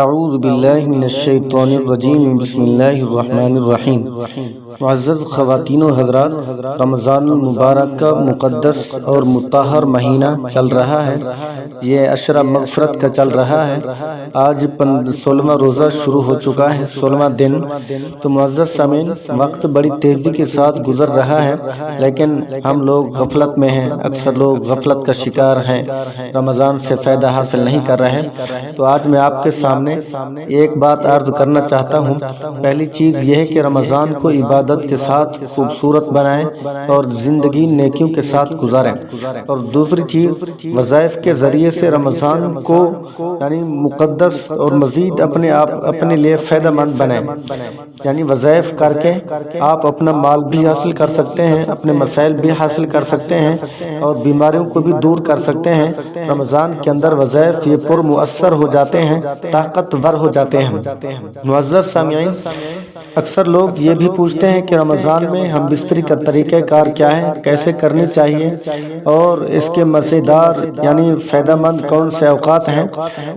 اعوذ باللہ من الشیطان الرجیم بسم اللہ الرحمن الرحیم۔ معزز خواتین و حضرات، رمضان المبارک کا مقدس اور مطہر مہینہ چل رہا ہے۔ یہ عشرہ مغفرت کا چل رہا ہے۔ آج 16واں روزہ شروع ہو چکا ہے، 16واں دن۔ تو معزز سامعین، وقت بڑی تیزی کے ساتھ گزر رہا ہے، لیکن ہم لوگ غفلت میں ہیں۔ اکثر لوگ غفلت کا شکار ہیں، رمضان سے فائدہ حاصل نہیں کر رہے۔ تو آج میں آپ کے سامنے ایک بات عرض کرنا چاہتا ہوں۔ پہلی چیز یہ ہے کہ رمضان کو عبادت کے ساتھ خوبصورت بنائیں اور زندگی نیکیوں کے ساتھ گزاریں۔ اور دوسری چیز، وظائف کے ذریعے سے رمضان کو یعنی مقدس اور مزید اپنے لیے فائدہ مند بنائیں۔ یعنی وظائف کر کے آپ اپنا مال بھی حاصل کر سکتے ہیں، اپنے مسائل بھی حاصل کر سکتے ہیں اور بیماریوں کو بھی دور کر سکتے ہیں۔ رمضان کے اندر وظائف یہ پر مؤثر ہو جاتے ہیں، طاقتور ہو جاتے ہیں۔ معزز سامعین، اکثر لوگ یہ بھی پوچھتے ہیں کہ رمضان میں ہم بستری کا طریقہ کار کیا ہے، کیسے کرنی چاہیے اور اس کے مزیدار یعنی فائدہ مند کون سے اوقات ہیں۔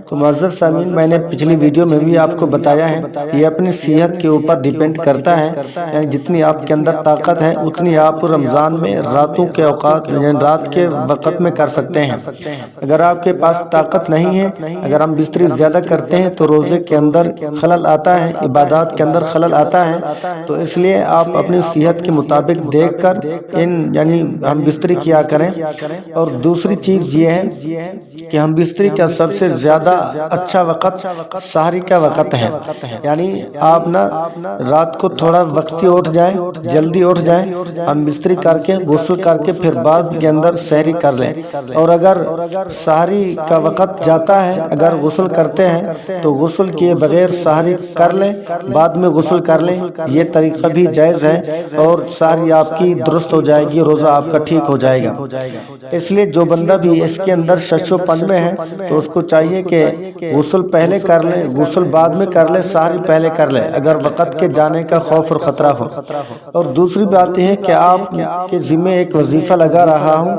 تو معزز سامعین، میں نے پچھلی ویڈیو میں بھی آپ کو بتایا ہے، یہ اپنی صحت کے اوپر ڈیپینڈ کرتا ہے۔ یعنی جتنی آپ کے اندر طاقت ہے اتنی آپ رمضان میں راتوں کے اوقات یعنی رات کے وقت میں کر سکتے ہیں۔ اگر آپ کے پاس طاقت نہیں ہے، اگر ہم بستری زیادہ کرتے ہیں تو روزے کے اندر خلل آتا ہے، عبادات کے اندر خلل آتا ہے۔ تو اس لیے آپ اپنی صحت کے مطابق دیکھ کر یعنی ہم بستری کیا کریں۔ اور دوسری چیز یہ ہے کہ ہم بستری کا سب سے زیادہ اچھا وقت سحری کا وقت ہے۔ یعنی آپ رات کو تھوڑا وقتی اٹھ جائیں، جلدی اٹھ جائیں، ہم بستری کر کے غسل کر کے پھر بعد کے اندر سحری کر لیں۔ اور اگر سحری کا وقت جاتا ہے، اگر غسل کرتے ہیں تو غسل کیے بغیر سحری کر لیں، بعد میں غسل کر لیں، یہ طریقہ بھی جائز ہے اور سحری آپ کی درست ہو جائے گی، روزہ آپ کا ٹھیک ہو جائے گا۔ اس لیے جو بندہ بھی اس کے اندر شش و پنج میں ہے تو اس کو چاہیے کہ غسل پہلے کر لے، غسل بعد میں کر لے، سحری پہلے کر لے اگر وقت کے جانے کا خوف اور خطرہ ہو۔ اور دوسری بات یہ ہے کہ آپ کے ذمہ ایک وظیفہ لگا رہا ہوں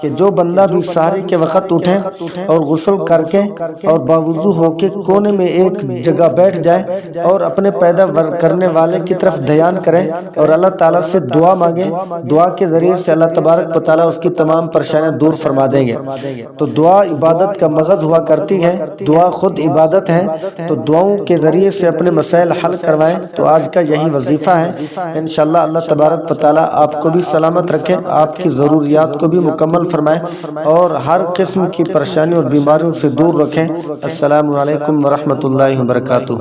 کہ جو بندہ بھی سحری کے وقت اٹھے اور غسل کر کے اور باوضو ہو کے کونے میں ایک جگہ بیٹھ جائے اور اپنے پیدا کرنے والے کی طرف دھیان کریں اور اللہ تعالیٰ سے دعا مانگیں۔ دعا کے ذریعے سے اللہ تبارک و تعالیٰ اس کی تمام پریشانیاں دور فرما دیں گے۔ تو دعا عبادت کا مغز ہوا کرتی ہے، دعا خود عبادت ہے۔ تو دعاؤں کے ذریعے سے اپنے مسائل حل کروائیں۔ تو آج کا یہی وظیفہ ہے۔ انشاءاللہ اللہ تبارک و تعالیٰ آپ کو بھی سلامت رکھے، آپ کی ضروریات کو بھی مکمل فرمائے اور ہر قسم کی پریشانی اور بیماریوں سے دور رکھیں۔ السلام علیکم ورحمۃ اللہ وبرکاتہ۔